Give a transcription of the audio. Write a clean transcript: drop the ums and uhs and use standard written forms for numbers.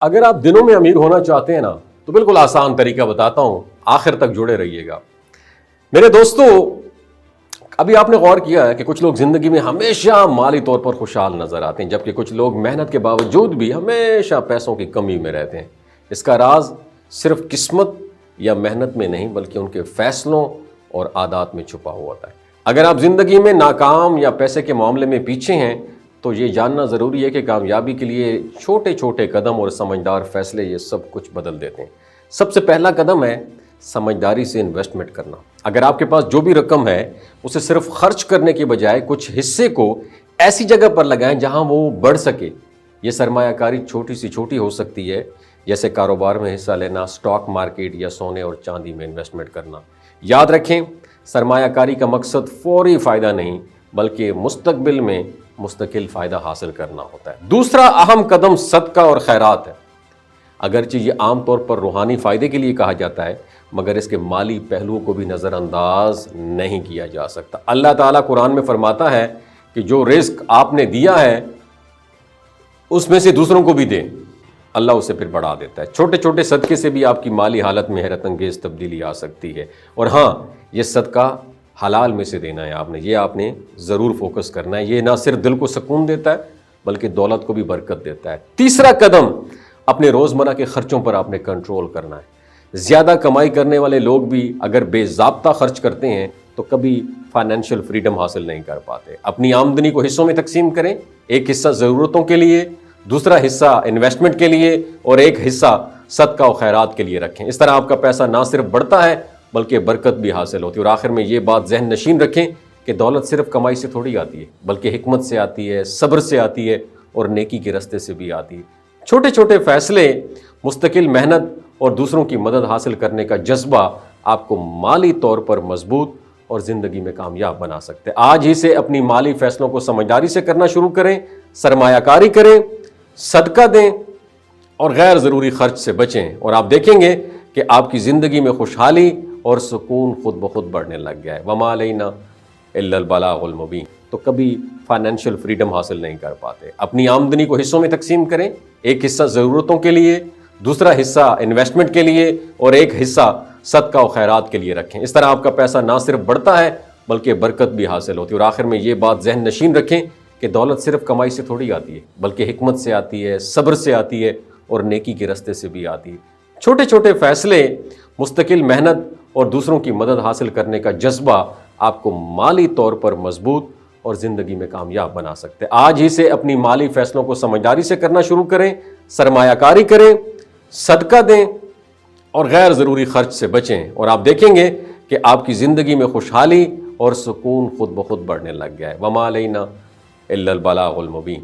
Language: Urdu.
اگر آپ دنوں میں امیر ہونا چاہتے ہیں نا تو بالکل آسان طریقہ بتاتا ہوں، آخر تک جڑے رہیے گا میرے دوستو۔ ابھی آپ نے غور کیا ہے کہ کچھ لوگ زندگی میں ہمیشہ مالی طور پر خوشحال نظر آتے ہیں، جبکہ کچھ لوگ محنت کے باوجود بھی ہمیشہ پیسوں کی کمی میں رہتے ہیں۔ اس کا راز صرف قسمت یا محنت میں نہیں بلکہ ان کے فیصلوں اور عادات میں چھپا ہوا ہوتا ہے۔ اگر آپ زندگی میں ناکام یا پیسے کے معاملے میں پیچھے ہیں تو یہ جاننا ضروری ہے کہ کامیابی کے لیے چھوٹے چھوٹے قدم اور سمجھدار فیصلے یہ سب کچھ بدل دیتے ہیں۔ سب سے پہلا قدم ہے سمجھداری سے انویسٹمنٹ کرنا۔ اگر آپ کے پاس جو بھی رقم ہے اسے صرف خرچ کرنے کے بجائے کچھ حصے کو ایسی جگہ پر لگائیں جہاں وہ بڑھ سکے۔ یہ سرمایہ کاری چھوٹی سی چھوٹی ہو سکتی ہے، جیسے کاروبار میں حصہ لینا، سٹاک مارکیٹ یا سونے اور چاندی میں انویسٹمنٹ کرنا۔ یاد رکھیں، سرمایہ کاری کا مقصد فوری فائدہ نہیں بلکہ مستقبل میں مستقل فائدہ حاصل کرنا ہوتا ہے۔ دوسرا اہم قدم صدقہ اور خیرات ہے۔ اگرچہ یہ عام طور پر روحانی فائدے کے لیے کہا جاتا ہے مگر اس کے مالی پہلوؤں کو بھی نظر انداز نہیں کیا جا سکتا۔ اللہ تعالیٰ قرآن میں فرماتا ہے کہ جو رزق آپ نے دیا ہے اس میں سے دوسروں کو بھی دیں، اللہ اسے پھر بڑھا دیتا ہے۔ چھوٹے چھوٹے صدقے سے بھی آپ کی مالی حالت میں حیرت انگیز تبدیلی آ سکتی ہے۔ اور ہاں، یہ صدقہ حلال میں سے دینا ہے، آپ نے ضرور فوکس کرنا ہے۔ یہ نہ صرف دل کو سکون دیتا ہے بلکہ دولت کو بھی برکت دیتا ہے۔ تیسرا قدم اپنے روزمرہ کے خرچوں پر آپ نے کنٹرول کرنا ہے۔ زیادہ کمائی کرنے والے لوگ بھی اگر بے ضابطہ خرچ کرتے ہیں تو کبھی فائنینشیل فریڈم حاصل نہیں کر پاتے۔ اپنی آمدنی کو حصوں میں تقسیم کریں، ایک حصہ ضرورتوں کے لیے، دوسرا حصہ انویسٹمنٹ کے لیے اور ایک حصہ صدقہ و خیرات کے لیے رکھیں۔ اس طرح آپ کا پیسہ نہ صرف بڑھتا ہے بلکہ برکت بھی حاصل ہوتی ہے۔ اور آخر میں یہ بات ذہن نشین رکھیں کہ دولت صرف کمائی سے تھوڑی آتی ہے بلکہ حکمت سے آتی ہے، صبر سے آتی ہے اور نیکی کے راستے سے بھی آتی ہے۔ چھوٹے چھوٹے فیصلے، مستقل محنت اور دوسروں کی مدد حاصل کرنے کا جذبہ آپ کو مالی طور پر مضبوط اور زندگی میں کامیاب بنا سکتے ہیں۔ آج ہی سے اپنی مالی فیصلوں کو سمجھداری سے کرنا شروع کریں، سرمایہ کاری کریں، صدقہ دیں اور غیر ضروری خرچ سے بچیں، اور آپ دیکھیں گے کہ آپ کی زندگی میں خوشحالی اور سکون خود بخود بڑھنے لگ گیا ہے۔ وما علینا الا البلاغ المبین۔ تو کبھی فائنینشیل فریڈم حاصل نہیں کر پاتے۔ اپنی آمدنی کو حصوں میں تقسیم کریں، ایک حصہ ضرورتوں کے لیے، دوسرا حصہ انویسٹمنٹ کے لیے اور ایک حصہ صدقہ و خیرات کے لیے رکھیں۔ اس طرح آپ کا پیسہ نہ صرف بڑھتا ہے بلکہ برکت بھی حاصل ہوتی ہے۔ اور آخر میں یہ بات ذہن نشین رکھیں کہ دولت صرف کمائی سے تھوڑی آتی ہے بلکہ حکمت سے آتی ہے، صبر سے آتی ہے اور نیکی کے راستے سے بھی آتی ہے۔ چھوٹے چھوٹے فیصلے، مستقل محنت اور دوسروں کی مدد حاصل کرنے کا جذبہ آپ کو مالی طور پر مضبوط اور زندگی میں کامیاب بنا سکتے ہیں۔ آج ہی سے اپنی مالی فیصلوں کو سمجھداری سے کرنا شروع کریں، سرمایہ کاری کریں، صدقہ دیں اور غیر ضروری خرچ سے بچیں، اور آپ دیکھیں گے کہ آپ کی زندگی میں خوشحالی اور سکون خود بخود بڑھنے لگ گیا ہے۔ وما علینا الا البلاغ المبین۔